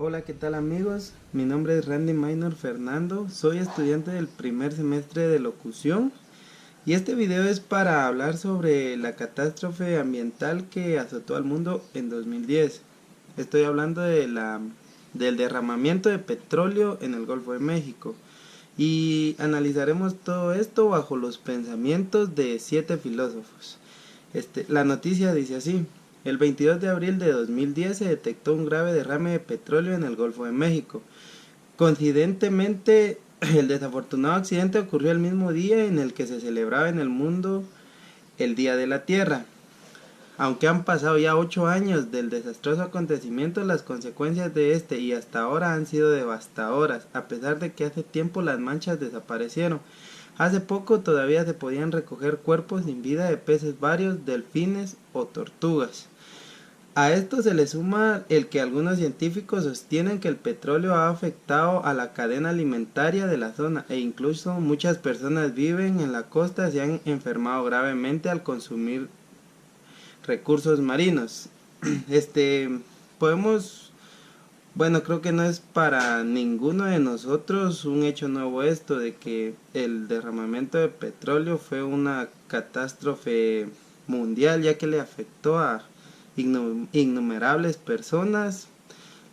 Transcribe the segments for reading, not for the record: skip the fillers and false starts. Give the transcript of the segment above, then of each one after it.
Hola, ¿qué tal amigos? Mi nombre es Randy Minor Fernando, soy estudiante del primer semestre de locución y este video es para hablar sobre la catástrofe ambiental que azotó al mundo en 2010. Estoy hablando del derramamiento de petróleo en el Golfo de México y analizaremos todo esto bajo los pensamientos de 7 filósofos. La noticia dice así: el 22 de abril de 2010 se detectó un grave derrame de petróleo en el Golfo de México. Coincidentemente, el desafortunado accidente ocurrió el mismo día en el que se celebraba en el mundo el Día de la Tierra. Aunque han pasado ya 8 años del desastroso acontecimiento, las consecuencias de este y hasta ahora han sido devastadoras, a pesar de que hace tiempo las manchas desaparecieron. Hace poco todavía se podían recoger cuerpos sin vida de peces varios, delfines o tortugas. A esto se le suma el que algunos científicos sostienen que el petróleo ha afectado a la cadena alimentaria de la zona e incluso muchas personas viven en la costa y se han enfermado gravemente al consumir recursos marinos. Este, podemos, bueno, creo que no es para ninguno de nosotros un hecho nuevo esto de que el derramamiento de petróleo fue una catástrofe mundial, ya que le afectó a innumerables personas.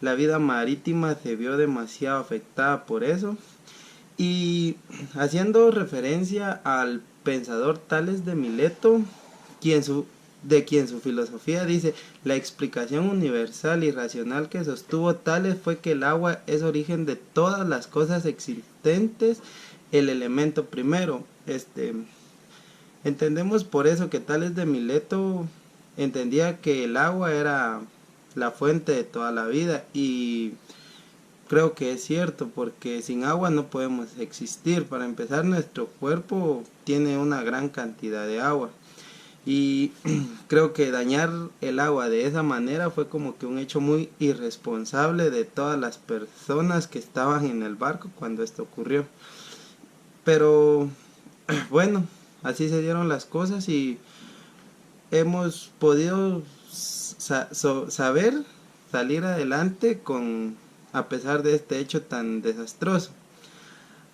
La vida marítima se vio demasiado afectada por eso. Y haciendo referencia al pensador Tales de Mileto, quien su filosofía dice: la explicación universal y racional que sostuvo Tales fue que el agua es origen de todas las cosas existentes, el elemento primero. Entendemos por eso que Tales de Mileto entendía que el agua era la fuente de toda la vida, y creo que es cierto, porque sin agua no podemos existir. Para empezar, nuestro cuerpo tiene una gran cantidad de agua. Y creo que dañar el agua de esa manera fue como que un hecho muy irresponsable de todas las personas que estaban en el barco cuando esto ocurrió. Pero bueno, así se dieron las cosas y hemos podido saber salir adelante a pesar de este hecho tan desastroso.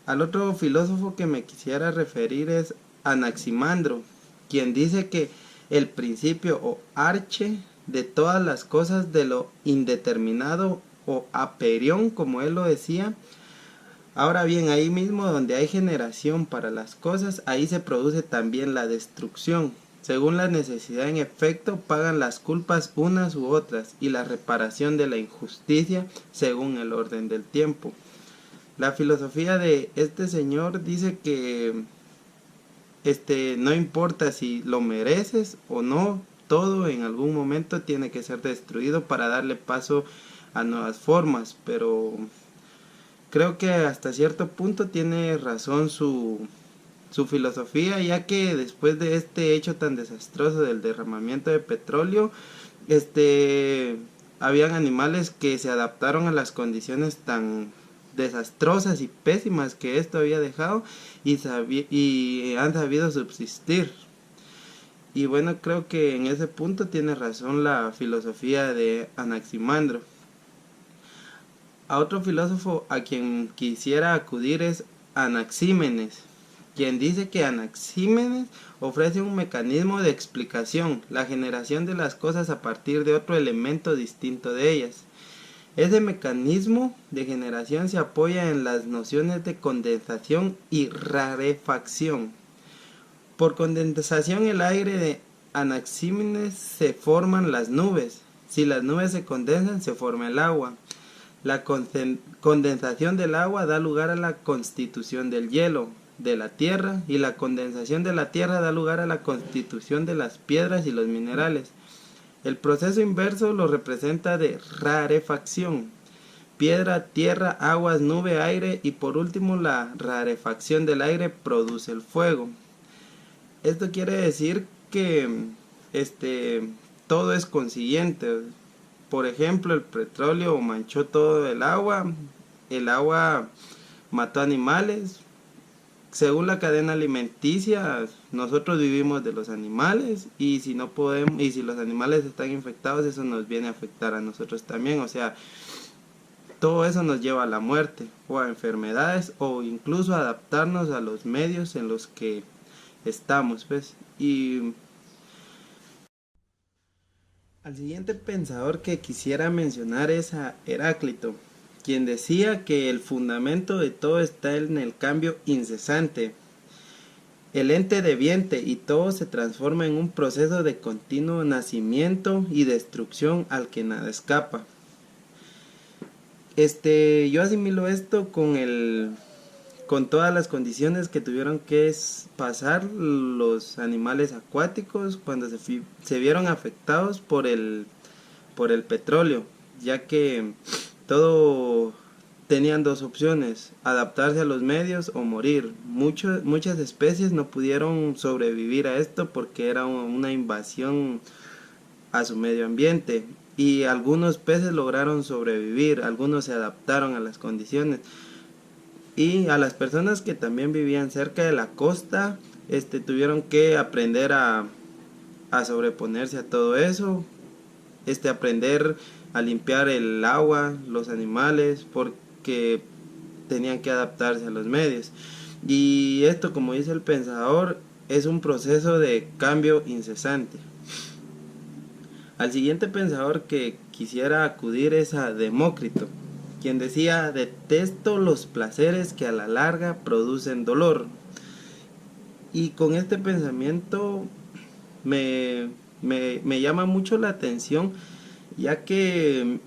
Al otro filósofo que me quisiera referir es Anaximandro, quien dice que el principio o arche de todas las cosas, de lo indeterminado o aperión, como él lo decía. Ahora bien, ahí mismo donde hay generación para las cosas, ahí se produce también la destrucción. Según la necesidad, en efecto, pagan las culpas unas u otras, y la reparación de la injusticia según el orden del tiempo. La filosofía de este señor dice que no importa si lo mereces o no, todo en algún momento tiene que ser destruido para darle paso a nuevas formas. Pero creo que hasta cierto punto tiene razón su filosofía, ya que después de este hecho tan desastroso del derramamiento de petróleo, habían animales que se adaptaron a las condiciones tan desastrosas y pésimas que esto había dejado, y han sabido subsistir. Y bueno, creo que en ese punto tiene razón la filosofía de Anaximandro. A otro filósofo a quien quisiera acudir es Anaxímenes, quien dice que Anaxímenes ofrece un mecanismo de explicación, la generación de las cosas a partir de otro elemento distinto de ellas. Ese mecanismo de generación se apoya en las nociones de condensación y rarefacción. Por condensación, el aire de Anaxímenes se forman las nubes. Si las nubes se condensan, se forma el agua. La condensación del agua da lugar a la constitución del hielo de la tierra, y la condensación de la tierra da lugar a la constitución de las piedras y los minerales. El proceso inverso lo representa de rarefacción: piedra, tierra, aguas, nube, aire, y por último la rarefacción del aire produce el fuego. Esto quiere decir que todo es consiguiente. Por ejemplo, el petróleo manchó todo el agua mató animales. Según la cadena alimenticia, nosotros vivimos de los animales, y si no podemos, y si los animales están infectados, eso nos viene a afectar a nosotros también. O sea, todo eso nos lleva a la muerte o a enfermedades o incluso a adaptarnos a los medios en los que estamos, pues. Y al siguiente pensador que quisiera mencionar es a Heráclito, quien decía que el fundamento de todo está en el cambio incesante. El ente deviente y todo se transforma en un proceso de continuo nacimiento y destrucción al que nada escapa. Yo asimilo esto con todas las condiciones que tuvieron que pasar los animales acuáticos cuando se vieron afectados por el petróleo, ya que todo tenían dos opciones: adaptarse a los medios o morir. Muchas especies no pudieron sobrevivir a esto porque era una invasión a su medio ambiente, y algunos peces lograron sobrevivir, algunos se adaptaron a las condiciones, y a las personas que también vivían cerca de la costa tuvieron que aprender a sobreponerse a todo eso, aprender a limpiar el agua, los animales, porque tenían que adaptarse a los medios. Y esto, como dice el pensador, es un proceso de cambio incesante. Al siguiente pensador que quisiera acudir es a Demócrito, quien decía: detesto los placeres que a la larga producen dolor. Y con este pensamiento me llama mucho la atención, ya que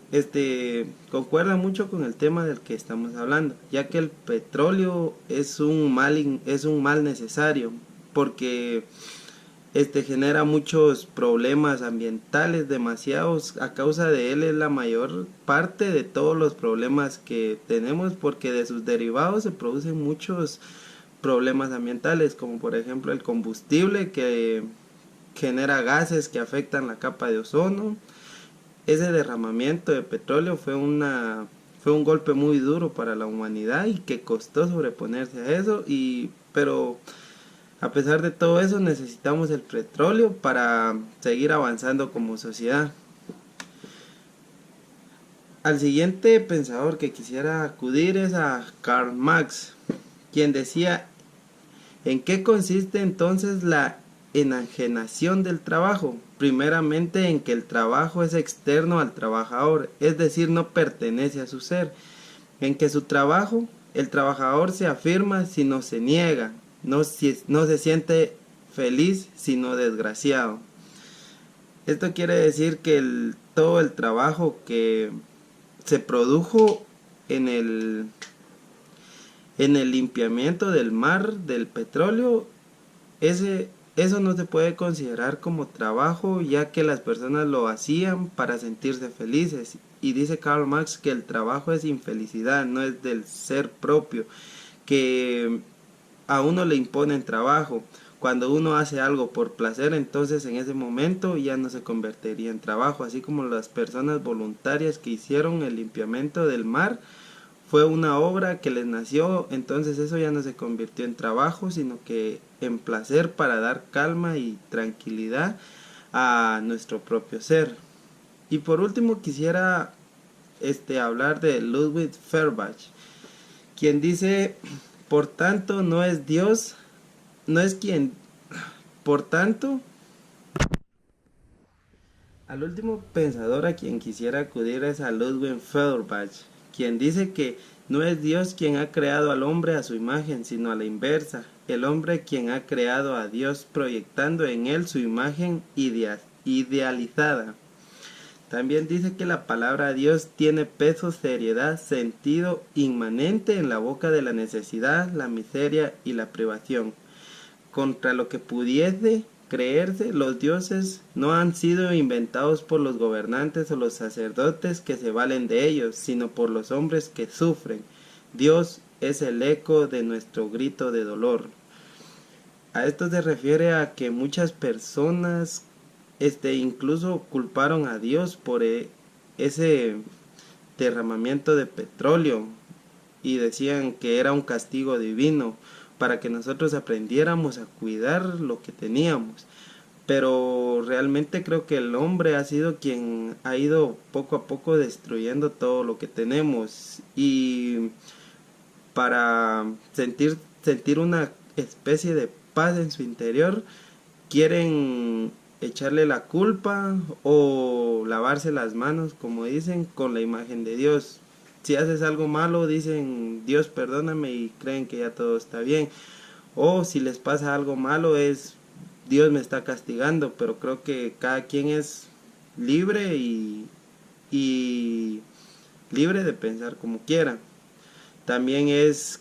concuerda mucho con el tema del que estamos hablando, ya que el petróleo es un mal necesario, porque genera muchos problemas ambientales, demasiados. A causa de él es la mayor parte de todos los problemas que tenemos, porque de sus derivados se producen muchos problemas ambientales, como por ejemplo el combustible, que genera gases que afectan la capa de ozono. Ese derramamiento de petróleo fue un golpe muy duro para la humanidad y que costó sobreponerse a eso, pero a pesar de todo eso necesitamos el petróleo para seguir avanzando como sociedad. Al siguiente pensador que quisiera acudir es a Karl Marx, quien decía: ¿en qué consiste entonces la enajenación del trabajo? Primeramente en que el trabajo es externo al trabajador, es decir, no pertenece a su ser. En que el trabajador se afirma sino se niega, no se siente feliz sino desgraciado. Esto quiere decir que todo el trabajo que se produjo en el limpiamiento del mar, del petróleo, eso no se puede considerar como trabajo, ya que las personas lo hacían para sentirse felices. Y dice Karl Marx que el trabajo es infelicidad, no es del ser propio, que a uno le imponen trabajo. Cuando uno hace algo por placer, entonces en ese momento ya no se convertiría en trabajo, así como las personas voluntarias que hicieron el limpiamiento del mar. Fue una obra que les nació, entonces eso ya no se convirtió en trabajo, sino que en placer para dar calma y tranquilidad a nuestro propio ser. Y por último quisiera hablar de Ludwig Feuerbach, quien dice: por tanto no es Dios, no es quien, por tanto, al último pensador a quien quisiera acudir es a Ludwig Feuerbach, quien dice que no es Dios quien ha creado al hombre a su imagen, sino a la inversa, el hombre quien ha creado a Dios proyectando en él su imagen idealizada. También dice que la palabra Dios tiene peso, seriedad, sentido inmanente en la boca de la necesidad, la miseria y la privación. Contra lo que pudiese creerse, los dioses no han sido inventados por los gobernantes o los sacerdotes que se valen de ellos, sino por los hombres que sufren. Dios es el eco de nuestro grito de dolor. A esto se refiere a que muchas personas incluso culparon a Dios por ese derramamiento de petróleo y decían que era un castigo divino para que nosotros aprendiéramos a cuidar lo que teníamos. pero realmente creo que el hombre ha sido quien ha ido poco a poco destruyendo todo lo que tenemos, y para sentir una especie de paz en su interior, quieren echarle la culpa o lavarse las manos, como dicen, con la imagen de Dios. Si haces algo malo, dicen Dios perdóname, y creen que ya todo está bien. O si les pasa algo malo, es Dios me está castigando. Pero creo que cada quien es libre y libre de pensar como quiera. También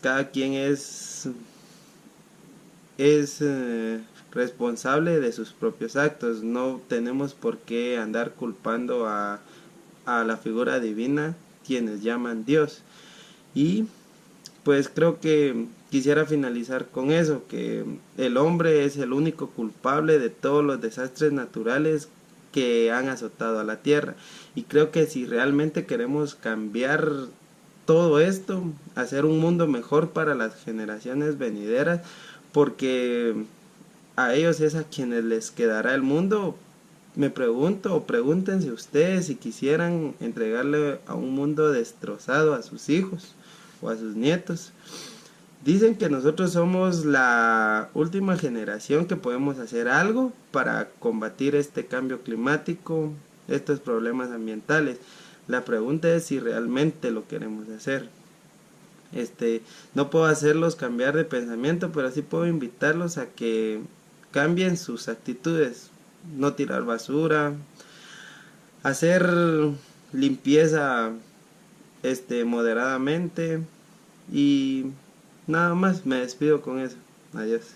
cada quien es responsable de sus propios actos. No tenemos por qué andar culpando a la figura divina, quienes llaman Dios. Y pues creo que quisiera finalizar con eso, que el hombre es el único culpable de todos los desastres naturales que han azotado a la tierra. Y creo que si realmente queremos cambiar todo esto, hacer un mundo mejor para las generaciones venideras, porque a ellos es a quienes les quedará el mundo. Me pregunto, o pregúntense ustedes, si quisieran entregarle a un mundo destrozado a sus hijos o a sus nietos. Dicen que nosotros somos la última generación que podemos hacer algo para combatir este cambio climático, estos problemas ambientales. La pregunta es si realmente lo queremos hacer. No puedo hacerlos cambiar de pensamiento, pero sí puedo invitarlos a que cambien sus actitudes. No tirar basura, hacer limpieza moderadamente, y nada más. Me despido con eso. Adiós.